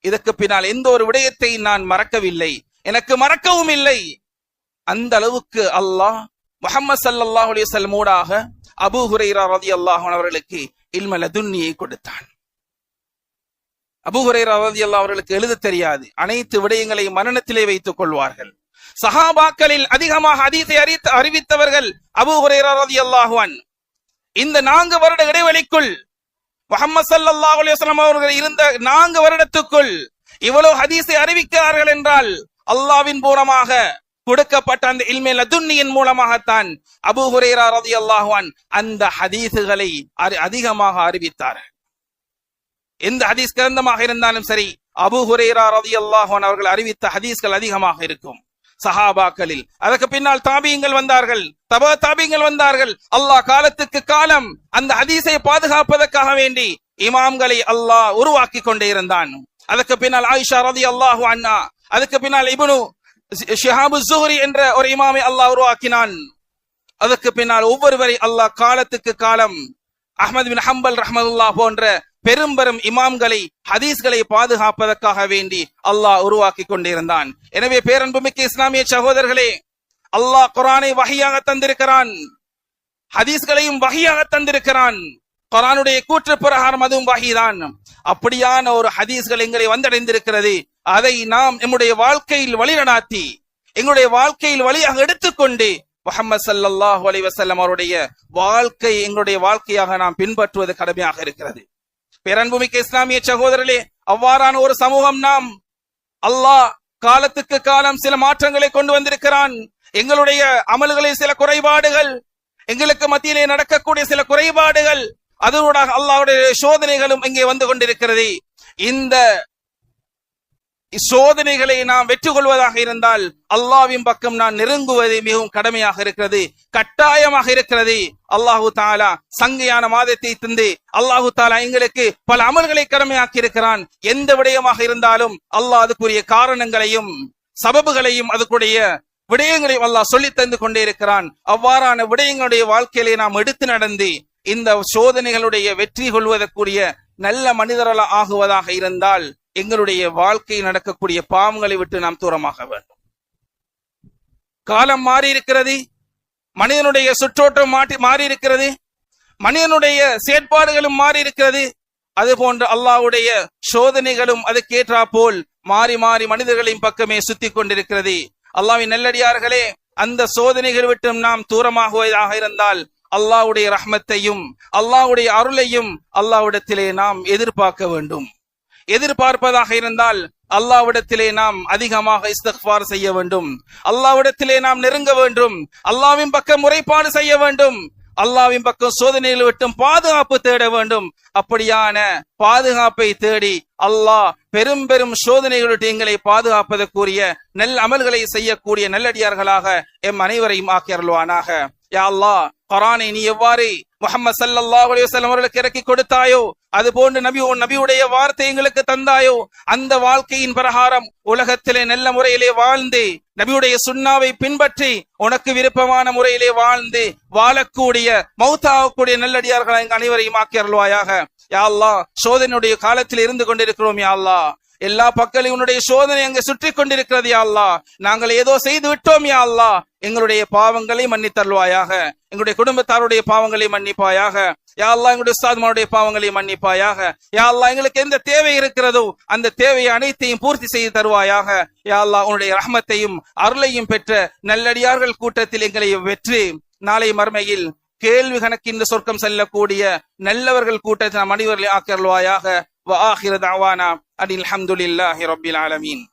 இதற்கு பின்னால் எந்த ஒரு விடயத்தை நான் மறக்கவில்லை, எனக்கு மறக்கவும் இல்லை. அந்த அளவுக்கு அல்லாஹ் முஹம்மது ஸல்லல்லாஹு அலைஹி வஸல்லம் ஊடாக அபூ ஹுரைரா ரலியல்லாஹு அன்ஹு அவர்களுக்கு இல்ம லதுன்னியை கொடுத்தான். அபூ ஹுரைரா ரலியல்லாஹு அவர்களுக்கு எழுத தெரியாது, அனைத்து விடயங்களையும் மனனத்திலே வைத்துக் கொள்வார்கள். சஹாபாக்களில் அதிகமாக ஹதீஸை அறிவித்தவர்கள் அபூ ஹுரைரா ரலியல்லாஹு அன்ஹு. இந்த 4 வருட இடைவெளிக்குள் முஹம்மது ஸல்லல்லாஹு அலைஹி வஸல்லம் அவர்கள் இருந்த 4 வருடத்துக்குள் இவ்வளவு ஹதீஸை அறிவிக்கிறார்கள் என்றால் அல்லாஹ்வின் மூலமாக கொடுக்கப்பட்ட அந்த இல்மே லதுன்னியின் மூலமாகத்தான் அபூ ஹுரைரா ரலியல்லாஹு அன்ஹு அந்த ஹதீஸுகளை அதிகமாக அறிவித்தார்கள். எந்த ஹதீஸ் கிரந்தமாக இருந்தாலும் சரி, அபூ ஹுரைரா ரலியல்லாஹு அன்ஹு அவர்கள் அறிவித்த ஹதீஸ்கள் அதிகமாக இருக்கும் சஹாபாக்களில். அதற்கு பின்னால் தாபியங்கள் வந்தார்கள், தபா தாபியங்கள் வந்தார்கள். அல்லாஹ் காலத்துக்கு காலம் அந்த ஹதீஸை பாதுகாப்பதற்காக வேண்டி இமாம்களை அல்லாஹ் உருவாக்கி கொண்டே இருந்தான். அதற்கு பின்னால் ஆயிஷா ரலியல்லாஹு அன்ஹா, அதுக்கு பின்னால் இப்னு ஷிஹாபு ஸுஹ்ரி என்ற ஒரு இமாமை அல்லாஹ் உருவாக்கினான். அதற்கு பின்னால் ஒவ்வொருவரை அல்லாஹ் காலத்துக்கு காலம் அஹ்மத் பின் ஹம்பல் ரஹ்மத்துல்லாஹ் போன்ற பெரும் இமாம்களை ஹதீஸ்களை பாதுகாப்பதற்காக வேண்டி அல்லாஹ் உருவாக்கி கொண்டிருந்தான். எனவே பேரன்புமிக்க இஸ்லாமிய சகோதரர்களே, அல்லாஹ் குர்ஆனை வஹியாக தந்திருக்கிறான், ஹதீஸ்களையும் வஹியாக தந்திருக்கிறான். குர்ஆனுடைய கூற்று பிரகாரம் அதுவும் வஹிதான். அப்படியான ஒரு ஹதீஸ்கள் எங்களை வந்தடைந்திருக்கிறது. அதை நாம் நம்முடைய வாழ்க்கையில் வழிநடாத்தி, எங்களுடைய வாழ்க்கையில் வழியாக எடுத்துக்கொண்டு முஹம்மது ஸல்லல்லாஹு அலைஹி வஸல்லம் அவருடைய வாழ்க்கை எங்களுடைய வாழ்க்கையாக நாம் பின்பற்றுவது கடமையாக இருக்கிறது. பேரன்புமிக்க இஸ்லாமிய சகோதரர்களே, அவ்வாறான ஒரு சமூகம் நாம். அல்லாஹ் காலத்துக்கு காலம் சில மாற்றங்களை கொண்டு வந்திருக்கிறான். எங்களுடைய அமல்களில் சில குறைபாடுகள், எங்களுக்கு மத்தியிலே நடக்கக்கூடிய சில குறைபாடுகள், அதோட அல்லாஹ்வுடைய சோதனைகளும் இங்கே வந்து கொண்டிருக்கிறது. இந்த சோதனைகளை நாம் வெற்றி கொள்வதாக இருந்தால் அல்லாஹ்வின் பக்கம் நான் நெருங்குவது மிகவும் கடமையாக இருக்கிறது, கட்டாயமாக இருக்கிறது. அல்லாஹு தாலா சங்கையான மாதத்தை தந்து அல்லாஹு தாலா எங்களுக்கு பல அமல்களை கடமையாக்கி இருக்கிறான். எந்த விடயமாக இருந்தாலும் அல்லாஹ் அதுக்குரிய காரணங்களையும் சபபுகளையும் அதுக்குரிய விடயங்களையும் அல்லாஹ் சொல்லி தந்து கொண்டே இருக்கிறான். அவ்வாறான விடயங்களுடைய வாழ்க்கையிலே நாம் எடுத்து நடந்து இந்த சோதனைகளுடைய வெற்றி கொள்வதற்குரிய நல்ல மனிதர்களாக ஆகுவதாக இருந்தால் எங்களுடைய வாழ்க்கை நடக்கக்கூடிய பாவங்களை விட்டு நாம் தூரமாக வேண்டும். காலம் மாறி இருக்கிறது, மனிதனுடைய சுற்றோட்டம் மாறி இருக்கிறது, மனிதனுடைய செயற்பாடுகளும் மாறி இருக்கிறது. அது போன்று அல்லாஹ்வுடைய சோதனைகளும் அதுக்கேற்றா போல் மாறி மாறி மனிதர்களின் பக்கமே சுத்தி கொண்டிருக்கிறது. அல்லாஹ்வின் நல்லடியார்களே, அந்த சோதனைகள் விட்டு நாம் தூரமாகுவதாக இருந்தால் அல்லாஹ்வுடைய ரஹ்மத்தையும் அல்லாஹ்வுடைய அருளையும் அல்லாஹ்விடத்திலே நாம் எதிர்பார்க்க வேண்டும். எதிர்பார்ப்பதாக இருந்தால் அல்லாஹ்விடத்திலே நாம் அதிகமாக இஸ்திக்ஃபார் செய்ய வேண்டும், அல்லாஹ்விடத்திலே நாம் நெருங்க வேண்டும், அல்லாஹ்வின் பக்கம் முறைப்பாடு செய்ய வேண்டும், அல்லாஹ்வின் பக்கம் சோதனையில் விட்டும் பாதுகாப்பு தேட வேண்டும். அப்படியான பாதுகாப்பை தேடி அல்லாஹ் பெரும் சோதனைகளுக்கு எங்களை பாதுகாப்பதற்குரிய நல் அமல்களை செய்யக்கூடிய நல்லடியார்களாக எம் அனைவரையும் ஆக்கி அருள்வானாக. யா அல்லாஹ், குர்ஆனை நீ எவ்வாறு முஹம்மது ஸல்லல்லாஹு அலைஹி வஸல்லம் அவர்களுக்கு இறக்கி கொடுத்தாயோ, அது போன்று நபியுடைய வார்த்தை எங்களுக்கு தந்தாயோ, அந்த வாழ்க்கையின் பிரகாரம் உலகத்திலே நல்ல முறையிலே வாழ்ந்து நபியுடைய சுன்னாவை பின்பற்றி உனக்கு விருப்பமான முறையிலே வாழ்ந்து வாழக்கூடிய மௌத்தாகக்கூடிய நல்லடியார்கள் எங்கள் அனைவரையும் ஆக்கி அருள்வாயாக. யா அல்லாஹ், சோதனையுடைய காலத்தில் இருந்து கொண்டிருக்கிறோம். யா அல்லாஹ், எல்லா பக்கமும் உன்னுடைய சோதனை அங்கு சுற்றி கொண்டிருக்கிறது. யா அல்லாஹ், நாங்கள் ஏதோ செய்து விட்டோம். யா அல்லாஹ், எங்களுடைய பாவங்களை மன்னித்தருள்வாயாக, எங்களுடைய குடும்பத்தாருடைய பாவங்களை மன்னிப்பாயாக. யா அல்லாஹ், எங்களுடைய உஸ்தாத்மாருடைய பாவங்களை மன்னிப்பாயாக. யா அல்லாஹ், எங்களுக்கு எந்த தேவை இருக்கிறதோ அந்த தேவையை அனைத்தையும் பூர்த்தி செய்து தருவாயாக. யா அல்லாஹ், உன்னுடைய ரஹ்மத்தையும் அருளையும் பெற்ற நல்லடியார்கள் கூட்டத்தில் எங்களை வெற்றி நாளை மறுமையில் கேள்வி கணக்கின்ற சொர்க்கம் செல்லக்கூடிய நல்லவர்கள் கூட்டத்தில் நாம் அனைவர்களை ஆக்கி அருள்வாயாக. வ ஆகிரு தஅவானா அனில் ஹம்துலில்லாஹி ரப்பில் ஆலமீன்.